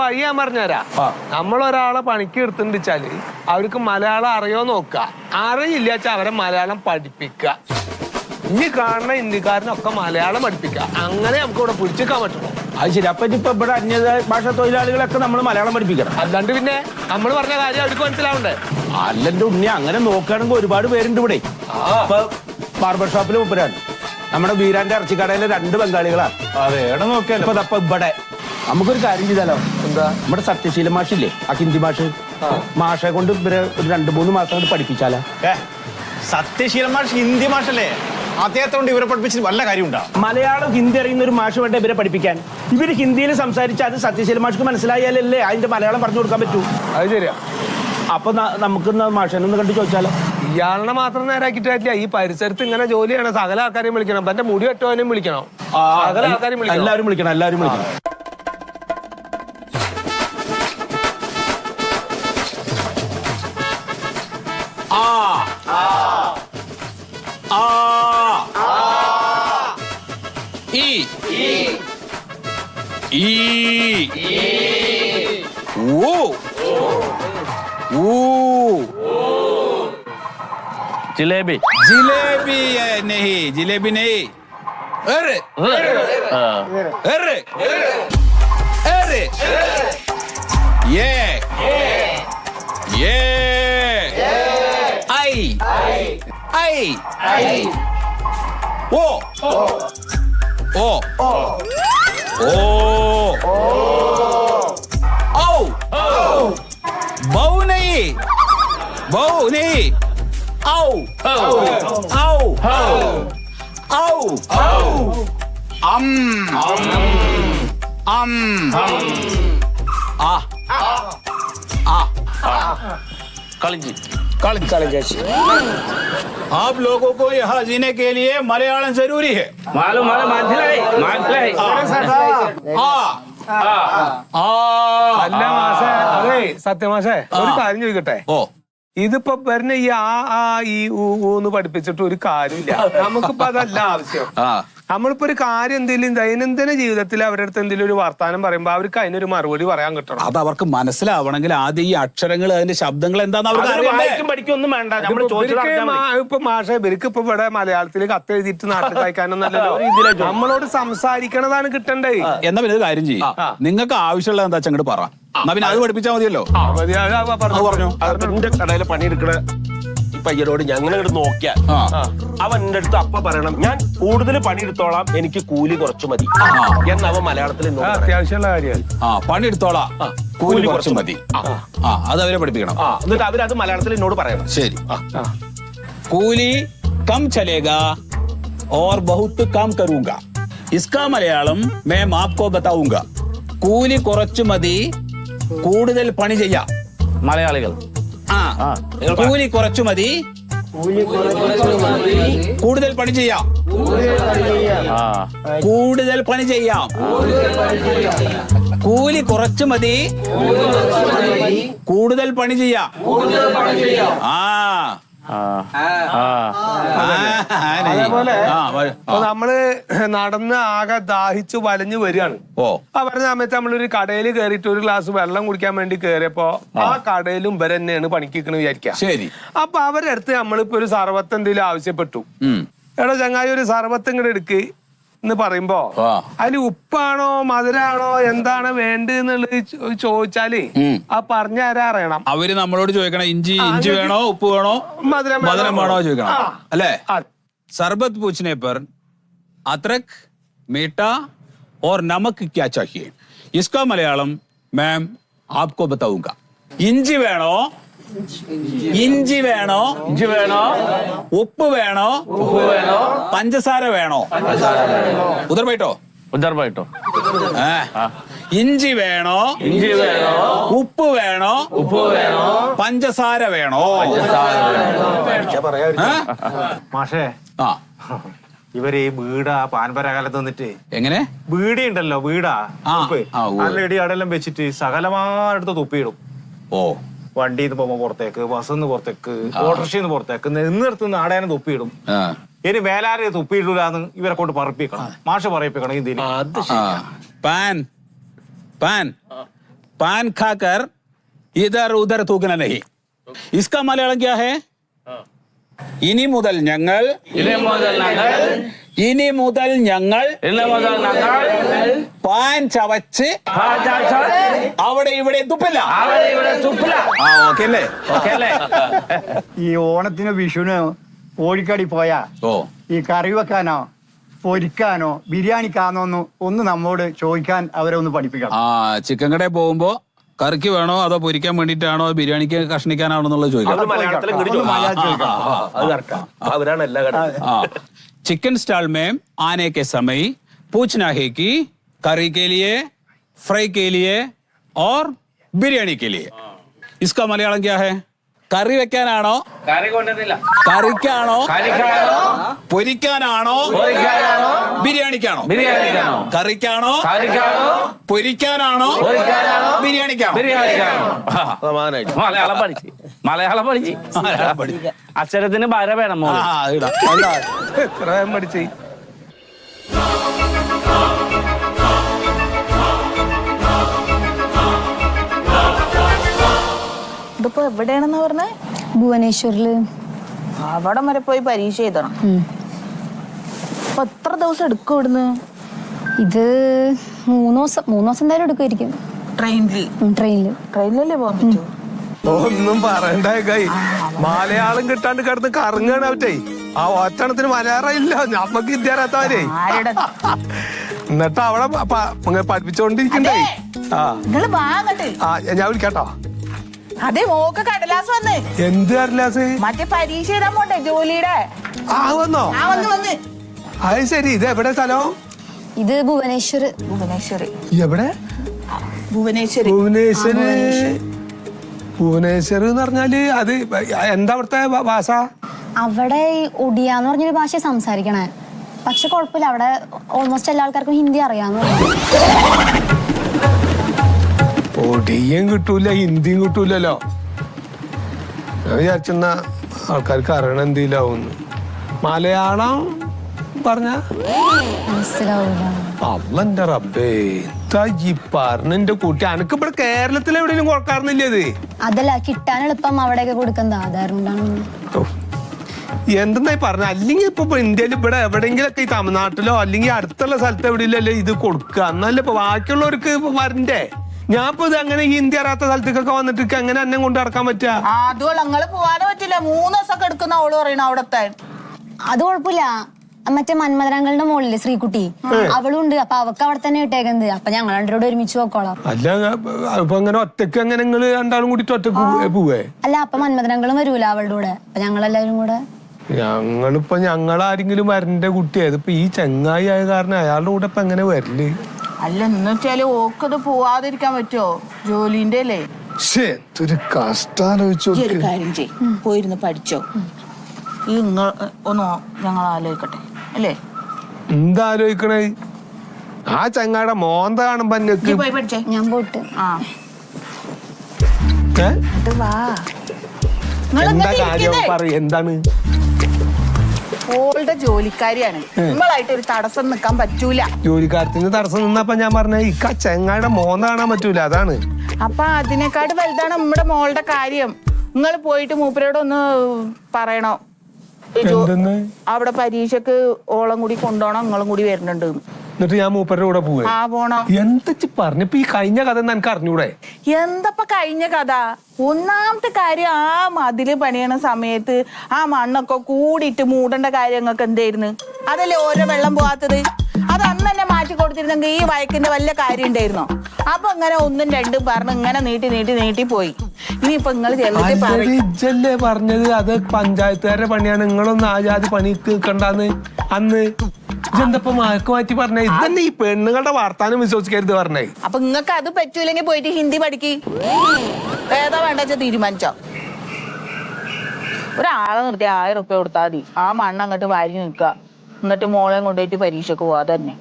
വഴി ഞാൻ പറഞ്ഞുതരാ. നമ്മളൊരാളെ പണിക്ക് എടുത്തിച്ചാല് അവർക്ക് മലയാളം അറിയോ നോക്കുക, അറിയില്ല വെച്ചാൽ അവരെ മലയാളം പഠിപ്പിക്കുക. ഇനി കാണുന്ന ഇന്ത്യക്കാരനൊക്കെ മലയാളം പഠിപ്പിക്കുക. അങ്ങനെ നമുക്ക് ഇവിടെ പിടിച്ചെടുക്കാൻ പറ്റുള്ളൂ. അത് ശരി. അപ്പൊ ഇപ്പൊ ഇവിടെ അന്യ ഭാഷ തൊഴിലാളികളൊക്കെ നമ്മൾ മലയാളം പഠിപ്പിക്കണം. അല്ലാണ്ട് പിന്നെ നമ്മൾ പറഞ്ഞ കാര്യം അവർക്ക് മനസ്സിലാവണ്ടേ? അല്ലെന്റെ ഉണ്ണി, അങ്ങനെ നോക്കുകയാണെങ്കിൽ ഒരുപാട് പേരുണ്ട് ഇവിടെ. ഇപ്പൊ ബാർബർ ഷോപ്പിൽ മുപ്പരാണ്, നമ്മുടെ ബീരാന്റെ ഇറച്ചിക്കടയിലെ 2 ബംഗാളികളാണ്. അതെ, എവിടെ നോക്കിയാലോ. ഇപ്പൊ ഇവിടെ നമുക്കൊരു കാര്യം ചെയ്താലോ? എന്താ? നമ്മുടെ സത്യശീല മാഷില്ലേ, ആ ഹിന്ദി മാഷെ കൊണ്ട് ഇവരെ ഒരു 2-3 മാസം കൊണ്ട് പഠിപ്പിച്ചാലോ? സത്യശീലൻ മാഷ് ഹിന്ദി മാഷല്ലേ, അദ്ദേഹത്തെ കൊണ്ട് ഇവരെ പഠിപ്പിച്ചിട്ട് വല്ല കാര്യമുണ്ടോ? മലയാളം ഹിന്ദി അറിയുന്ന ഒരു മാഷ് വേണ്ട ഇവരെ പഠിപ്പിക്കാൻ. ഇവര് ഹിന്ദിയിൽ സംസാരിച്ചാൽ അത് സത്യശീല മാഷ്ക്ക് മനസ്സിലായാലല്ലേ അതിന്റെ മലയാളം പറഞ്ഞു കൊടുക്കാൻ പറ്റൂ. അത് ശരിയാ. അപ്പൊ നമുക്ക് മാഷനൊന്ന് കണ്ടു ചോദിച്ചാലോ? ഇയാളിനെ മാത്രം നേരാക്കിട്ട് പറ്റില്ല. ഈ പരിസരത്ത് ഇങ്ങനെ ജോലി ചെയ്യണം സകല ആൾക്കാരെയും വിളിക്കണം. എന്റെ മുടി വെട്ടവനെയും വിളിക്കണം. സകല ആൾക്കാരെയും വിളിക്കണം. എല്ലാവരും വിളിക്കണം. जिलेबी जिलेबी नहीं, जिलेबी नहीं. अरे अरे अरे ये आई आई ओ ओ ओ ओ बहु नहीं, बहु नहीं. Au! Au! Au! Au! Au! Ah! कलिंजी കളിഞ്ചി. आप लोगों को यहाँ जीने के लिए मलयालम जरूरी है. मालूम അല്ല മാഷേ, അതെ സത്യമാഷേ, ഒരു കാര്യം ചോദിക്കട്ടെ. ഇതിപ്പോ വരുന്ന ഈ ആ ഈ ഊന്ന് പഠിപ്പിച്ചിട്ട് ഒരു കാര്യമില്ല. നമുക്കിപ്പോ അതല്ല ആവശ്യം. നമ്മളിപ്പോ ഒരു കാര്യം എന്തെങ്കിലും ദൈനംദിന ജീവിതത്തിൽ അവരുടെ അടുത്ത് എന്തെങ്കിലും ഒരു വർത്താനം പറയുമ്പോ അവർക്ക് അതിനൊരു മറുപടി പറയാൻ കിട്ടണം. അത് അവർക്ക് മനസ്സിലാവണമെങ്കിൽ ആദ്യം ഈ അക്ഷരങ്ങൾ, അതിന്റെ ശബ്ദങ്ങൾ എന്താന്ന് അവർക്ക് പഠിക്കൊന്നും വേണ്ട. ഇപ്പൊ മാഷ ഇവർക്ക് ഇപ്പൊ ഇവിടെ മലയാളത്തിൽ കത്തെഴുതിയിട്ട് നാട്ടിൽ വായിക്കാനൊന്നല്ലോ, നമ്മളോട് സംസാരിക്കണതാണ് കിട്ടണ്ടേ. എന്നാ പിന്നെ ഒരു കാര്യം ചെയ്യും, നിങ്ങൾക്ക് ആവശ്യമുള്ള എന്താ അങ്ങോട്ട് പറ, എന്നാ പിന്നെ അത് പഠിപ്പിച്ചാൽ മതിയല്ലോ. പറഞ്ഞു എന്റെ കടയിൽ പണിയെടുക്കണ ഈ പയ്യനോട് ഞങ്ങൾ ഇങ്ങോട്ട് നോക്കിയാൽ അവൻ എന്റെ അടുത്ത് അപ്പ പറയണം, ഞാൻ കൂടുതൽ പണിയെടുത്തോളാം, എനിക്ക് കൂലി കുറച്ചു മതി എന്ന് അവൻ മലയാളത്തിൽ അത്യാവശ്യമുള്ള കാര്യമാണ്. പണിയെടുത്തോളാം, കൂലി കുറച്ചു മതി. അത് അവരെ പഠിപ്പിക്കണം. എന്നിട്ട് അവരത് മലയാളത്തിൽ എന്നോട് പറയണം. ശരി. കൂലി കം ചലേഗാ और बहुत काम करूंगा. इसका മലയാളം मैं आपको बताऊंगा. കൂലി കുറച്ചു മതി, കൂടുതൽ പണി ചെയ്യാം. മലയാളികൾ കൂലി കുറച്ചു മതി, കൂടുതൽ പണി ചെയ്യാം. കൂടുതൽ പണി ചെയ്യാം. കൂലി കുറച്ചു മതി, കൂടുതൽ പണി ചെയ്യാം. അതേപോലെ നമ്മള് നടന്ന് ആകെ ദാഹിച്ചു വലഞ്ഞു വരികയാണ്. ആ പറഞ്ഞ സമയത്ത് നമ്മളൊരു കടയിൽ കയറിയിട്ട് ഒരു ഗ്ലാസ് വെള്ളം കുടിക്കാൻ വേണ്ടി കയറിയപ്പോ ആ കടയിലും ഇവർ തന്നെയാണ് പണിക്കണെന്ന് വിചാരിക്കാം. ശരി. അപ്പൊ അവരുടെ അടുത്ത് നമ്മളിപ്പോ ഒരു സർവത്ത് എന്തെങ്കിലും ആവശ്യപ്പെട്ടു, എടോ ചങ്ങായി ഒരു സർവത്ത് ഇങ്ങോട്ട് എടുക്ക് എന്ന് പറയുമ്പോ അതിന് ഉപ്പാണോ മധുരാണോ എന്താണ് വേണ്ടെന്നുള്ളത് ചോദിച്ചാല് ആ പറഞ്ഞ ആരാ അറിയണം. അവര് നമ്മളോട് ചോദിക്കണം, ഇഞ്ചി വേണോ, ഉപ്പ് വേണോ, മധുരം വേണോ ചോദിക്കണം അല്ലേ. സർബത്ത് പൂछने पर अदरक, मीठा और नमक क्या चाहिए, इसका मलयालम मैम आपको बताऊंगा. ഇഞ്ചി വേണോ, ഇഞ്ചി വേണോ, ഉപ്പ് വേണോ, പഞ്ചസാര വേണോ, ഉദർ ബൈട്ടോ ഇഞ്ചി വേണോ, ഉപ്പ് വേണോ, പഞ്ചസാര വേണോ. മാഷേ, ഇവര് ഈ വീടാ പാൻപരാകാലത്ത് വന്നിട്ട് എങ്ങനെ വീടി ഉണ്ടല്ലോ, വീടാ നല്ല ഇടി അടെല്ലാം വെച്ചിട്ട് സകലമാടുത്ത് തുപ്പിയിടും. വണ്ടിയിൽ നിന്ന് പോകുമ്പോ പുറത്തേക്ക്, ബസ്സിന്ന് പുറത്തേക്ക്, ഓട്ടോറിക്ഷന്ന് പുറത്തേക്ക്, നിന്നിടത്തുനിന്ന് ആടേനെ തുപ്പിയിടും. ഇനി മേലാരെ തുപ്പിയിടൂലെന്ന് ഇവരെ കൊണ്ട് പറയിപ്പിക്കണം, മാഷ് പറയിപ്പിക്കണം. ഇതിൽ പാൻ പാൻ पान खाकर इधर उधर थूकना नहीं. इसका मलयाളം क्या है? ഇനി മുതൽ ഞങ്ങൾ പാൻ ചവച്ച് അവിടെ ഇവിടെ തുപ്പില്ല. ഓക്കെ അല്ലേ? ഈ ഓണത്തിന് വിഷുവിന് കോഴിക്കടി പോയാ ഈ കറി വെക്കാനോ പൊരിക്കാനോ ബിരിയാണിക്കാണോ ഒന്ന് നമ്മോട് ചോദിക്കാൻ അവരെ ഒന്ന് പഠിപ്പിക്കണം. ചിക്കൻ കടയിൽ പോകുമ്പോ കറിക്ക് വേണോ അതോ പൊരിക്കാൻ വേണ്ടിട്ടാണോ ബിരിയാണിക്ക് കഷ്ണിക്കാനാണോ എന്നുള്ളത് ചോദിക്കാം. അവരാണ് എല്ലാ കടയും. चिकन स्टॉल में आने के समय पूछना है कि करी के लिए, फ्राई के लिए और बिरयानी के लिए. इसका मलयाളം क्या है? കറി വെക്കാനാണോ, കറിക്കാണോ, പൊരിക്കാനാണോ, ബിരിയാണിക്കാണോ? കറിക്കാണോ, പൊരിക്കാനാണോ, ബിരിയാണിക്കാണോ? മലയാളം പഠിച്ച് അക്ഷരത്തിന് ഭാര വേണം. പഠിച്ചേ. ഇതിപ്പോ എവിടെയാണെന്ന് പറഞ്ഞേ? ഭുവനേശ്വറില്. അവിടെ വരെ പോയി പരീക്ഷ എഴുതണം. അപ്പൊ എത്ര ദിവസം എടുക്കും ഇവിടുന്ന്? ഇത് 3 ദിവസം എന്തായാലും എടുക്കുമായിരിക്കും. ട്രെയിനിലല്ലേ പോകാൻ പറ്റൂ? ഒന്നും പറയണ്ട കൈ. മലയാളം കിട്ടാണ്ട് കിടന്ന് കറങ്ങാണ് അവറ്റേ. ആ ഒറ്റണത്തിന് മലയാളം ഇല്ല, നമ്മക്ക് വിദ്യാർത്ഥിവരെ. എന്നിട്ട് അവിടെ പഠിപ്പിച്ചോണ്ടിരിക്കണ്ടേ. ഞാൻ വിളിക്കാട്ടോ. അതെ, മോക്ക് കടലാസ് വന്ന്. എന്ത് കടലാസ്? മറ്റേ പരീക്ഷ എഴുതാൻ പോണ്ടേ ജോലിയുടെ. വന്നോ? വന്ന്. അത് ശരി. ഇത് എവിടെ സ്ഥലം? ഇത് ഭുവനേശ്വര്. എവിടെ? ഭുവനേശ്വരി. ഭുവനേശ്വർ എന്ന് പറഞ്ഞാല് അത് എന്താ അവിടുത്തെ ഭാഷ? അവിടെ ഒഡിയ എന്ന് പറഞ്ഞൊരു ഭാഷ സംസാരിക്കണേ. പക്ഷെ കുഴപ്പമില്ല, അവിടെ ഓൾമോസ്റ്റ് എല്ലാ ആൾക്കാർക്കും ഹിന്ദി അറിയാന്ന് പറഞ്ഞു. ഒഡിയും കിട്ടൂല, ഹിന്ദിയും കിട്ടൂലല്ലോ. ഞാൻ വിചാരിച്ചെന്നാ ആൾക്കാർക്ക് അറിയണ എന്തിലാവുന്നു. മലയാളം പറഞ്ഞ മനസ്സിലാവൂല. അള്ളന്റെ റബ്ബേ, പറഞ്ഞെന്റെ കുട്ടി. അനക്ക് ഇവിടെ കേരളത്തിൽ എവിടെയെങ്കിലും കൊടുക്കാറുന്നില്ല ഇത്? അതല്ല, കിട്ടാൻ എളുപ്പം അവിടെയൊക്കെ കൊടുക്കുന്നത് ആധാരം. എന്തെന്നായി പറഞ്ഞ? അല്ലെങ്കിൽ ഇപ്പൊ ഇന്ത്യയിൽ ഇവിടെ എവിടെയെങ്കിലൊക്കെ ഈ തമിഴ്നാട്ടിലോ അല്ലെങ്കിൽ അടുത്തുള്ള സ്ഥലത്ത് എവിടെയല്ലേ ഇത് കൊടുക്കുക? എന്നല്ലേ ഇപ്പൊ ബാക്കിയുള്ളവർക്ക് വരണ്ടേ? ഞാൻ ഇപ്പൊ ഇത് അങ്ങനെ ഹിന്ദി അറിയാത്ത സ്ഥലത്തേക്കൊക്കെ വന്നിട്ട് എങ്ങനെ എന്നെ കൊണ്ട് നടക്കാൻ പറ്റുക? അതുകൊണ്ട് ഞങ്ങള് പോവാനോ പറ്റില്ല. 3 ദിവസമൊക്കെ എടുക്കുന്ന അവള് പറയണ അവിടത്തെ. അത് കുഴപ്പമില്ല. മറ്റേ മന്മഥരങ്ങളുടെ മോളില് ശ്രീകുട്ടി, അവളും ഉണ്ട്. അപ്പൊ അവക്ക് അവിടെ തന്നെ ഇട്ടേക്കുന്നത്. അപ്പൊ ഞങ്ങൾ രണ്ടരോട് ഒരുമിച്ച് പോക്കോളാം. അല്ല ഇപ്പൊ അങ്ങനെ ഒറ്റക്ക് എങ്ങനെ നിങ്ങള് രണ്ടാളും കൂടിട്ട് ഒറ്റക്ക് പോവേ? അല്ല, അപ്പൊ മന്മഥരങ്ങളും വരൂല അവളുടെ കൂടെ. അപ്പൊ ഞങ്ങളെല്ലാരും കൂടെ. ഞങ്ങളാരെങ്കിലും വരണ്ട കുട്ടിയെ. ഇതിപ്പോ ഈ ചങ്ങായി ആയ കാരണം അയാളുടെ കൂടെ ഇപ്പൊ എങ്ങനെ വരല്? അല്ല, എന്ന് വെച്ചാല് ഓക്കത് പോവാതിരിക്കാൻ പറ്റുമോ? ജോലിന്റെ അല്ലേ. കഷ്ടാലോചിച്ചു. കാര്യം ചെയ്, പോയിരുന്ന് പഠിച്ചോ. ഈ ഒന്ന് ഞങ്ങൾ ആലോചിക്കട്ടെ അല്ലേ? എന്താ ആലോചിക്കണേ? ആ ചങ്ങാടെ മോന്ത കാണുമ്പോ പോയി പഠിച്ചേ. ഞാൻ പോട്ട്. എന്താ കാര്യം പറ? എന്താണ്? ഓളുടെ ജോലിക്കാരിയാണ്. നമ്മളായിട്ട് ഒരു തടസ്സം നിക്കാൻ പറ്റൂല. ജോലിക്കാരത്തിന് തടസ്സം നിന്നപ്പോ ഞാൻ പറഞ്ഞ ഇക്ക ചങ്ങാടെ മോന്ത കാണാൻ പറ്റൂല, അതാണ്. അപ്പൊ അതിനെക്കാട്ട് വലുതാണ് നമ്മുടെ മോളുടെ കാര്യം. നിങ്ങൾ പോയിട്ട് മൂപ്പരോട് ഒന്ന് പറയണോ, അവിടെ പരീക്ഷക്ക് ഓളം കൂടി കൊണ്ടുപോകണം, നിങ്ങളും കൂടി വരുന്നുണ്ട്. എന്നിട്ട് ഞാൻ മൂപ്പരുടെ കൂടെ പോവേ? പോണം. എന്താ പറഞ്ഞപ്പോ ഈ കഴിഞ്ഞ കഥ എനിക്ക് അറിഞ്ഞൂടെ? എന്തപ്പ കഴിഞ്ഞ കഥ? ഒന്നാമത്തെ കാര്യം, ആ മതില് പണിയണ സമയത്ത് ആ മണ്ണൊക്കെ കൂടിയിട്ട് മൂടേണ്ട കാര്യങ്ങൾക്ക് എന്തായിരുന്നു? അതല്ലേ ഓരോ വെള്ളം പോവാത്തത്. അത് അന്ന് തന്നെ മാറ്റി കൊടുത്തിരുന്നെങ്കിൽ ഈ വയക്കിന്റെ വല്ല കാര്യം ഉണ്ടായിരുന്നോ? അപ്പൊ ഇങ്ങനെ 1ഉം 2ഉം പറഞ്ഞ് ഇങ്ങനെ നീട്ടി പോയി. ഇനിയിപ്പൊ നിങ്ങൾ ഇജ്ജല്ലേ പറഞ്ഞത് അത് പഞ്ചായത്തുകാരുടെ പണിയാണ്, നിങ്ങളൊന്നും ആ ജാതി പണി നിൽക്കണ്ടെന്ന് അന്ന്. ഇതെന്തപ്പോ മാക്ക് മാറ്റി പറഞ്ഞേ? ഇതന്നെ ഈ പെണ്ണുങ്ങളുടെ വാർത്താനം വിശ്വസിക്കരുത് പറഞ്ഞേ. അപ്പൊ നിങ്ങൾക്ക് അത് പറ്റൂലെങ്കിൽ പോയിട്ട് ഹിന്ദി പഠിക്ക്. ഏതാ വേണ്ട തീരുമാനിച്ചോ. ഒരാളെ നിർത്തി 1000 റുപ്യ കൊടുത്താൽ മതി. ആ മണ്ണ് അങ്ങോട്ട് വാരി നിൽക്കുക. എന്നിട്ട് മോളെ കൊണ്ടുപോയിട്ട് പരീക്ഷക്ക് പോവാ. തന്നെ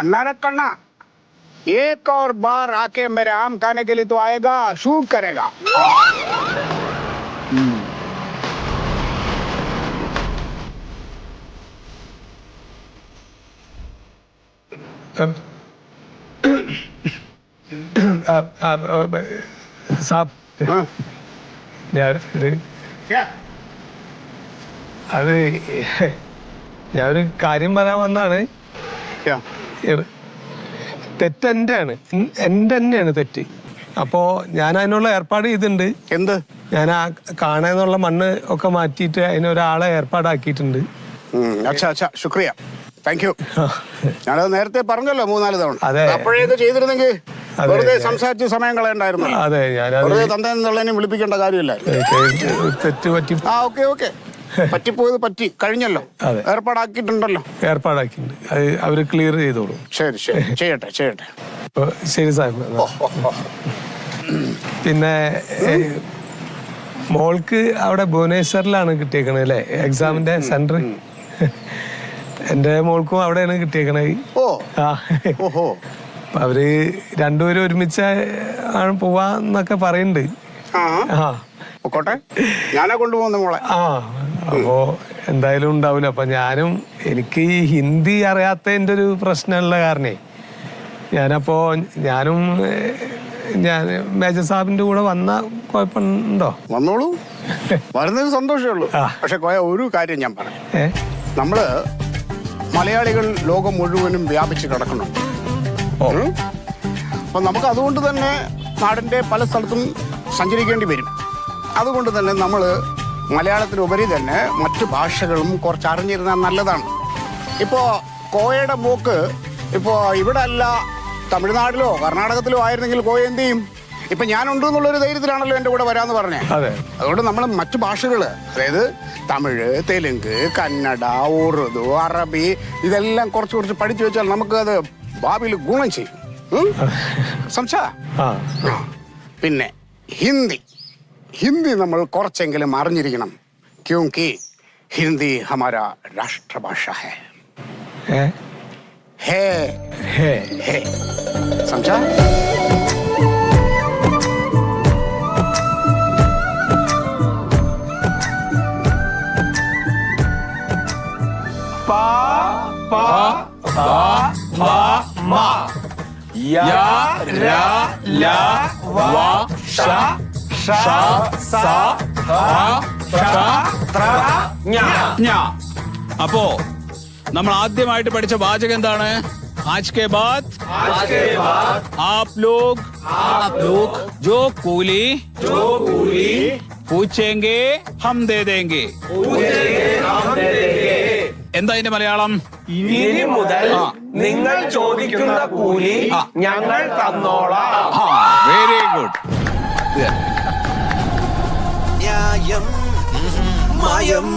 अन्ना रखना, एक और बार आके मेरे आम खाने के लिए तो आएगा, शूट करेगा। സാബ് हाँ, क्या? അത് ഞാനൊരു കാര്യം പറയാൻ വന്നാണ്. क्या? തെറ്റ് എൻ്റെ ആണ്, എൻ്റെ തന്നെയാണ് തെറ്റ്. അപ്പോ ഞാൻ അതിനുള്ള ഏർപ്പാട് ചെയ്തിട്ടുണ്ട്. എന്ത്? ഞാൻ ആ കാണാന്നുള്ള മണ്ണ് ഒക്കെ മാറ്റിയിട്ട് അതിനൊരാളെ ഏർപ്പാടാക്കിയിട്ടുണ്ട്. അച്ഛാ അച്ഛാ, ശുക്രിയ, താങ്ക് യു. ഞാനത് നേരത്തെ പറഞ്ഞല്ലോ 3-4 തവണ. അതെ. അപ്പോഴേത് ചെയ്തിരുന്നെങ്കിൽ അതെ. വെറുതെ സംസാരിച്ച് സമയം കളയണ്ടായിരുന്നു. അതെ, ഞാനത് വെറുതെ തന്തേന്നുള്ളതിനെ വിളിപ്പിക്കേണ്ട കാര്യമില്ല. തെറ്റ് പറ്റി ആ, ഓക്കെ ഓക്കെ, പറ്റിപ്പോയത് പറ്റി കഴിഞ്ഞല്ലോ. അതെ. ഏർപ്പാടാക്കിയിട്ടുണ്ടല്ലോ. ഏർപ്പാടാക്കിയിട്ടുണ്ട്. അത് അവര് ക്ലിയർ ചെയ്തോളൂ. ശരി ശരി, ചെയ്യട്ടെ ചെയ്യട്ടെ. അപ്പൊ ശരി സാഹിബ്. പിന്നെ മോൾക്ക് അവിടെ ഭുവനേശ്വറിലാണ് കിട്ടിയേക്കണത് അല്ലേ എക്സാമിന്റെ സെന്റർ? എന്റെ മോൾക്കും അവിടെയാണ് കിട്ടിയേക്കണത്. ഓ ആ, ഓഹോ, അപ്പൊ അവര് രണ്ടുപേരും ഒരുമിച്ച് ആണ് പോവാന്നൊക്കെ പറയുന്നുണ്ട്. ആ ആ പൊക്കോട്ടെ, ഞാനാ കൊണ്ടുപോകുന്ന മോളെ. ആ അപ്പോ എന്തായാലും ഉണ്ടാവില്ല. അപ്പൊ എനിക്ക് ഈ ഹിന്ദി അറിയാത്തതിന്റെ ഒരു പ്രശ്നമുള്ള കാരണേ ഞാനും ഞാൻ മേജർ സാഹിബിന്റെ കൂടെ വന്ന കുഴപ്പമുണ്ടോ? വന്നോളൂ, വരുന്നതിന് സന്തോഷമേ ഉള്ളൂ. ആ. പക്ഷെ ഒരു കാര്യം ഞാൻ പറയാം. ഏ നമ്മള് മലയാളികൾ ലോകം മുഴുവനും വ്യാപിച്ച് കിടക്കുന്നുണ്ട്. അപ്പൊ നമുക്ക് അതുകൊണ്ട് തന്നെ നാടിന്റെ പല സ്ഥലത്തും സഞ്ചരിക്കേണ്ടി വരും. അതുകൊണ്ട് തന്നെ നമ്മൾ മലയാളത്തിനുപരി തന്നെ മറ്റു ഭാഷകളും കുറച്ച് അറിഞ്ഞിരുന്നാൽ നല്ലതാണ്. ഇപ്പോൾ കോയയുടെ മോക്ക് ഇപ്പോൾ ഇവിടെ അല്ല, തമിഴ്നാട്ടിലോ കർണാടകത്തിലോ ആയിരുന്നെങ്കിൽ കോയ എന്ത് ചെയ്യും? ഇപ്പം ഞാനുണ്ട് എന്നുള്ളൊരു ധൈര്യത്തിലാണല്ലോ എൻ്റെ കൂടെ വരാമെന്ന് പറഞ്ഞേ. അതെ. അതുകൊണ്ട് നമ്മൾ മറ്റു ഭാഷകൾ, അതായത് തമിഴ്, തെലുങ്ക്, കന്നഡ, ഉറുദു, അറബി, ഇതെല്ലാം കുറച്ച് പഠിച്ചു വെച്ചാൽ നമുക്കത് ഭാവിയിൽ ഗുണം ചെയ്യും. സംശയ. പിന്നെ ഹിന്ദി നമ്മൾ കുറച്ചെങ്കിലും അറിഞ്ഞിരിക്കണം. ക്യോങ്കി ഹിന്ദി ഹമാരാ രാഷ്ട്രഭാഷ ഹേ. ഹേ ഹേ ഹേ, സംശയ. അപ്പോ നമ്മൾ ആദ്യമായിട്ട് പഠിച്ച വാചകം എന്താണ്? आज के बाद आप लोग जो कूली पूछेंगे हम दे देंगे. എന്താ ഇതിന്റെ മലയാളം? ഇനി മുതൽ നിങ്ങൾ ചോദിക്കുന്ന കൂലി ഞങ്ങൾ തന്നോളാം. Very good. ന്യായം മായം